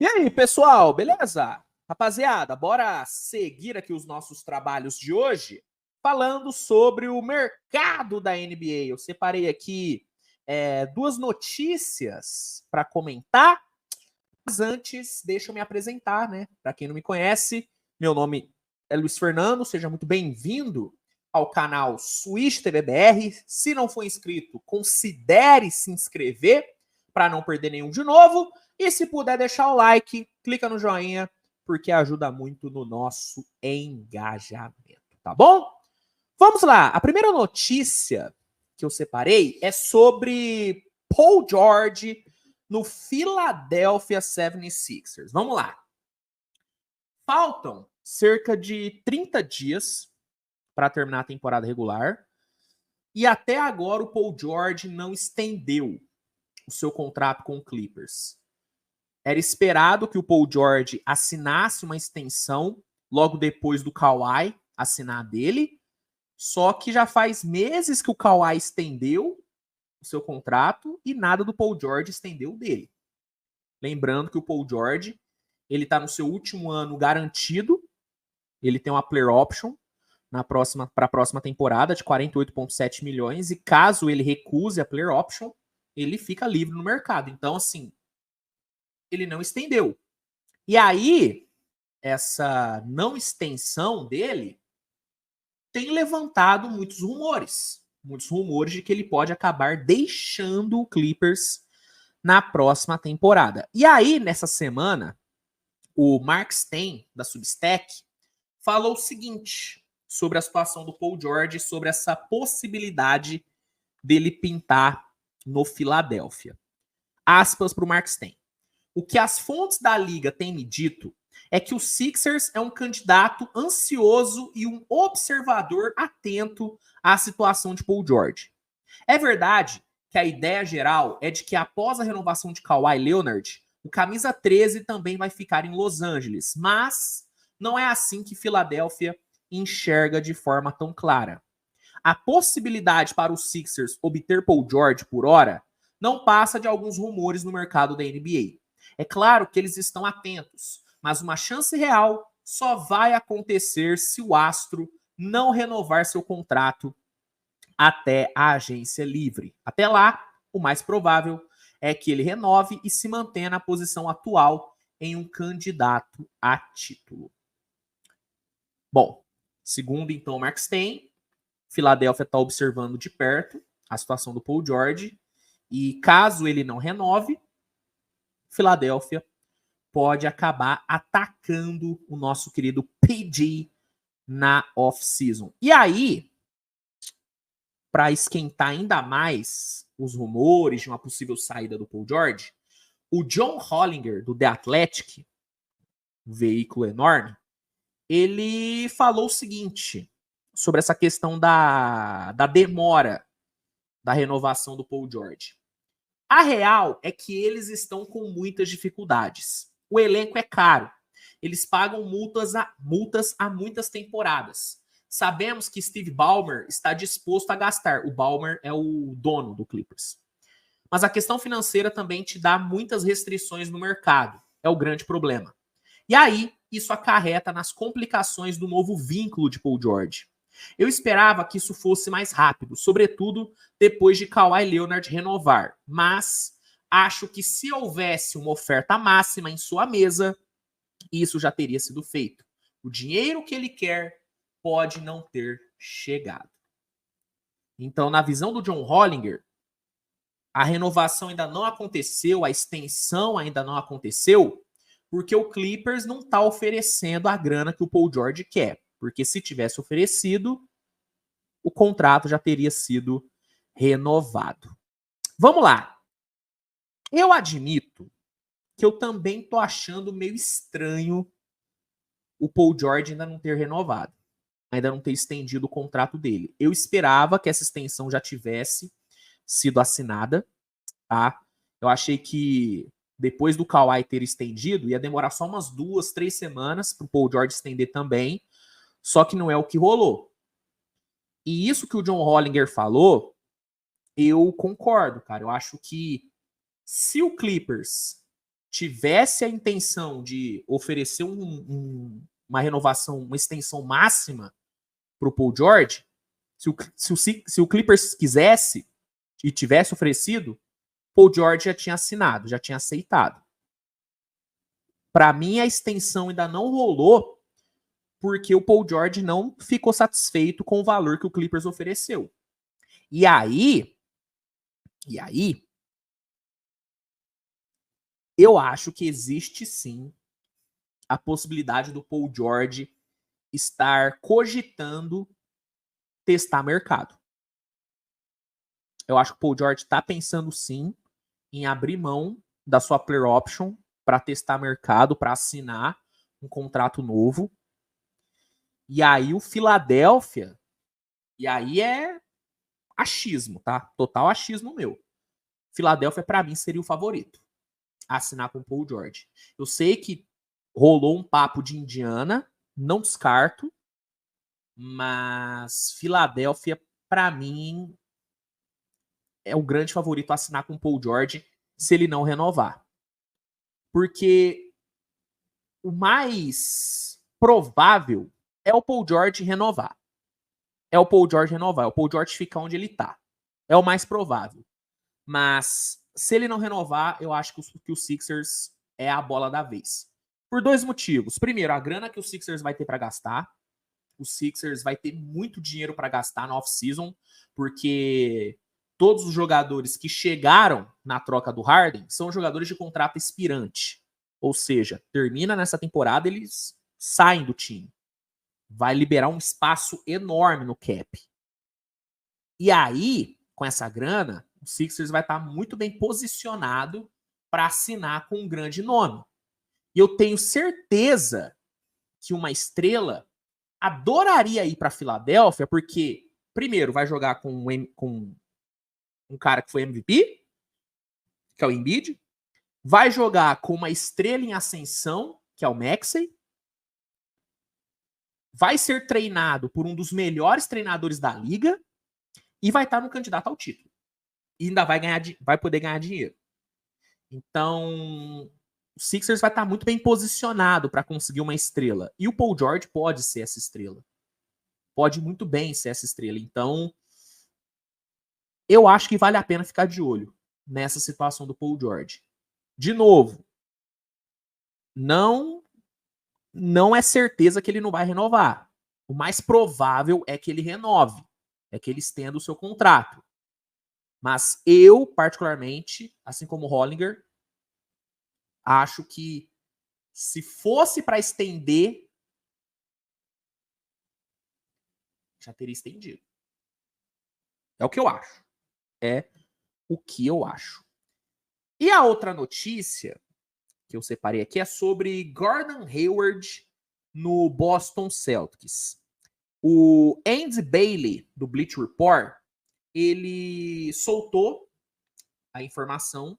E aí, pessoal, beleza? Rapaziada, bora seguir aqui os nossos trabalhos de hoje falando sobre o mercado da NBA. Eu separei aqui duas notícias para comentar, mas antes, deixa eu me apresentar, né? Para quem não me conhece, meu nome é Luiz Fernando, seja muito bem-vindo ao canal Switch TV BR. Se não for inscrito, considere se inscrever para não perder nenhum de novo. E se puder deixar o like, clica no joinha, porque ajuda muito no nosso engajamento, tá bom? Vamos lá, a primeira notícia que eu separei é sobre Paul George no Philadelphia 76ers. Vamos lá. Faltam cerca de 30 dias para terminar a temporada regular e até agora o Paul George não estendeu o seu contrato com o Clippers. Era esperado que o Paul George assinasse uma extensão logo depois do Kawhi assinar dele, só que já faz meses que o Kawhi estendeu o seu contrato e nada do Paul George estendeu dele. Lembrando que o Paul George ele está no seu último ano garantido, ele tem uma player option para a próxima temporada de 48,7 milhões e caso ele recuse a player option, ele fica livre no mercado. Então, assim, ele não estendeu. E aí, essa não extensão dele tem levantado muitos rumores. Muitos rumores de que ele pode acabar deixando o Clippers na próxima temporada. E aí, nessa semana, o Mark Stein, da Substack, falou o seguinte sobre a situação do Paul George, sobre essa possibilidade dele pintar no Philadelphia. Aspas para o Mark Stein. O que as fontes da liga têm me dito é que o Sixers é um candidato ansioso e um observador atento à situação de Paul George. É verdade que a ideia geral é de que após a renovação de Kawhi Leonard, o camisa 13 também vai ficar em Los Angeles, mas não é assim que Filadélfia enxerga de forma tão clara. A possibilidade para os Sixers obter Paul George por hora não passa de alguns rumores no mercado da NBA. É claro que eles estão atentos, mas uma chance real só vai acontecer se o astro não renovar seu contrato até a agência livre. Até lá, o mais provável é que ele renove e se mantenha na posição atual em um candidato a título. Bom, segundo então Mark Stein, Filadélfia está observando de perto a situação do Paul George e caso ele não renove, Filadélfia pode acabar atacando o nosso querido PG na off-season. E aí, para esquentar ainda mais os rumores de uma possível saída do Paul George, o John Hollinger, do The Athletic, um veículo enorme, ele falou o seguinte sobre essa questão da demora da renovação do Paul George. A real é que eles estão com muitas dificuldades. O elenco é caro. Eles pagam multas a muitas temporadas. Sabemos que Steve Ballmer está disposto a gastar. O Ballmer é o dono do Clippers. Mas a questão financeira também te dá muitas restrições no mercado. É o grande problema. E aí, isso acarreta nas complicações do novo vínculo de Paul George. Eu esperava que isso fosse mais rápido, sobretudo depois de Kawhi Leonard renovar. Mas acho que se houvesse uma oferta máxima em sua mesa, isso já teria sido feito. O dinheiro que ele quer pode não ter chegado. Então, na visão do John Hollinger, a renovação ainda não aconteceu, a extensão ainda não aconteceu, porque o Clippers não está oferecendo a grana que o Paul George quer. Porque se tivesse oferecido, o contrato já teria sido renovado. Vamos lá. Eu admito que eu também tô achando meio estranho o Paul George ainda não ter renovado, ainda não ter estendido o contrato dele. Eu esperava que essa extensão já tivesse sido assinada, tá? Eu achei que depois do Kawhi ter estendido, ia demorar só umas 2, 3 semanas para o Paul George estender também, só que não é o que rolou. E isso que o John Hollinger falou, eu concordo, cara. Eu acho que se o Clippers tivesse a intenção de oferecer uma renovação, uma extensão máxima para o Paul George, se o Clippers quisesse e tivesse oferecido, Paul George já tinha assinado, já tinha aceitado. Para mim, a extensão ainda não rolou porque o Paul George não ficou satisfeito com o valor que o Clippers ofereceu. E aí, eu acho que existe sim a possibilidade do Paul George estar cogitando testar mercado. Eu acho que o Paul George está pensando sim em abrir mão da sua player option para testar mercado, para assinar um contrato novo. E aí o Philadelphia, e aí é achismo, tá? Total achismo meu. Philadelphia, para mim, seria o favorito a assinar com o Paul George. Eu sei que rolou um papo de Indiana, não descarto, mas Philadelphia, para mim, é o grande favorito a assinar com o Paul George se ele não renovar. Porque o mais provável é o Paul George renovar. É o Paul George ficar onde ele tá. É o mais provável. Mas se ele não renovar, eu acho que o Sixers é a bola da vez. Por dois motivos. Primeiro, a grana que o Sixers vai ter para gastar. O Sixers vai ter muito dinheiro para gastar na off-season, porque todos os jogadores que chegaram na troca do Harden são jogadores de contrato expirante. Ou seja, termina nessa temporada, eles saem do time. Vai liberar um espaço enorme no cap. E aí, com essa grana, o Sixers vai estar muito bem posicionado para assinar com um grande nome. E eu tenho certeza que uma estrela adoraria ir para Filadélfia, porque, primeiro, vai jogar com um cara que foi MVP, que é o Embiid, vai jogar com uma estrela em ascensão, que é o Maxey, vai ser treinado por um dos melhores treinadores da liga e vai estar no candidato ao título. E ainda vai poder ganhar dinheiro. Então, o Sixers vai estar muito bem posicionado para conseguir uma estrela. E o Paul George pode ser essa estrela. Pode muito bem ser essa estrela. Então, eu acho que vale a pena ficar de olho nessa situação do Paul George. De novo, não é certeza que ele não vai renovar. O mais provável é que ele renove, é que ele estenda o seu contrato. Mas eu, particularmente, assim como o Hollinger, acho que se fosse para estender, já teria estendido. É o que eu acho. É o que eu acho. E a outra notícia que eu separei aqui é sobre Gordon Hayward no Boston Celtics. O Andy Bailey, do Bleacher Report, ele soltou a informação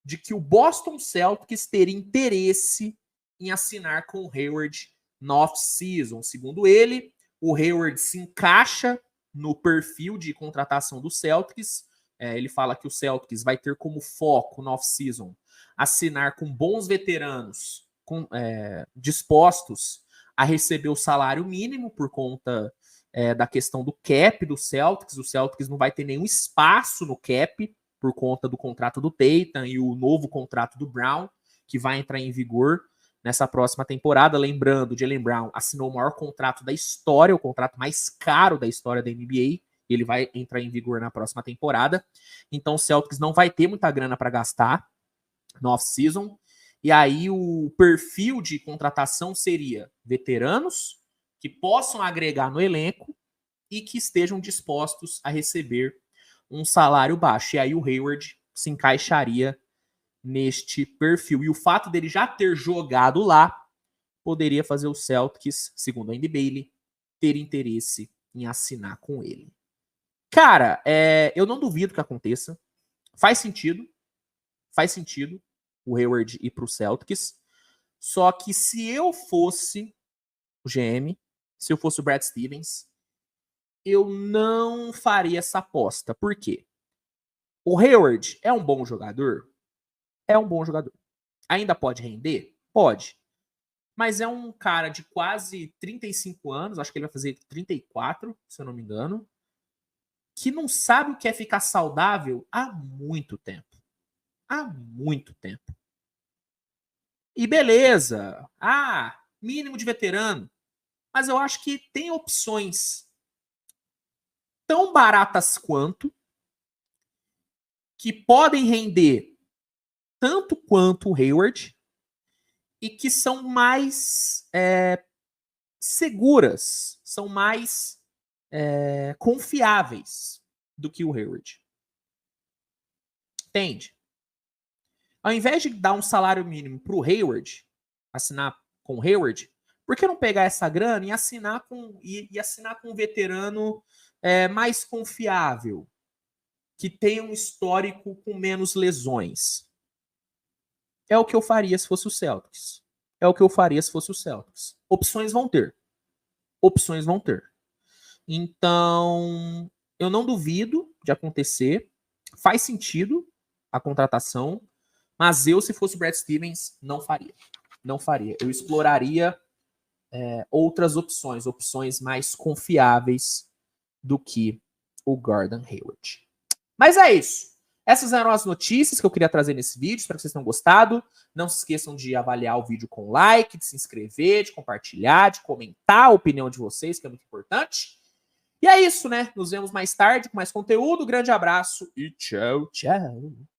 de que o Boston Celtics teria interesse em assinar com o Hayward na off-season. Segundo ele, o Hayward se encaixa no perfil de contratação do Celtics. Ele fala que o Celtics vai ter como foco na off-season assinar com bons veteranos dispostos a receber o salário mínimo por conta da questão do cap do Celtics. O Celtics não vai ter nenhum espaço no cap por conta do contrato do Tatum e o novo contrato do Brown, que vai entrar em vigor nessa próxima temporada. Lembrando, Jaylen Brown assinou o maior contrato da história, o contrato mais caro da história da NBA. Ele vai entrar em vigor na próxima temporada. Então o Celtics não vai ter muita grana para gastar no off-season. E aí o perfil de contratação seria veteranos que possam agregar no elenco e que estejam dispostos a receber um salário baixo. E aí o Hayward se encaixaria neste perfil. E o fato dele já ter jogado lá poderia fazer o Celtics, segundo a Andy Bailey, ter interesse em assinar com ele. Cara, eu não duvido que aconteça. Faz sentido o Hayward ir para o Celtics. Só que se eu fosse o GM, se eu fosse o Brad Stevens, eu não faria essa aposta. Por quê? O Hayward é um bom jogador? É um bom jogador. Ainda pode render? Pode. Mas é um cara de quase 35 anos, acho que ele vai fazer 34, se eu não me engano, que não sabe o que é ficar saudável há muito tempo. Há muito tempo. E beleza. Mínimo de veterano. Mas eu acho que tem opções tão baratas quanto, que podem render tanto quanto o Hayward e que são mais seguras, são mais confiáveis do que o Hayward. Entende? Ao invés de dar um salário mínimo para o Hayward, assinar com o Hayward, por que não pegar essa grana e assinar com um veterano mais confiável, que tenha um histórico com menos lesões? É o que eu faria se fosse o Celtics. É o que eu faria se fosse o Celtics. Opções vão ter. Opções vão ter. Então, eu não duvido de acontecer. Faz sentido a contratação, mas eu, se fosse o Brad Stevens, não faria. Não faria. Eu exploraria outras opções, opções mais confiáveis do que o Gordon Hayward. Mas é isso. Essas eram as notícias que eu queria trazer nesse vídeo. Espero que vocês tenham gostado. Não se esqueçam de avaliar o vídeo com like, de se inscrever, de compartilhar, de comentar a opinião de vocês, que é muito importante. E é isso, né? Nos vemos mais tarde com mais conteúdo. Grande abraço e tchau, tchau.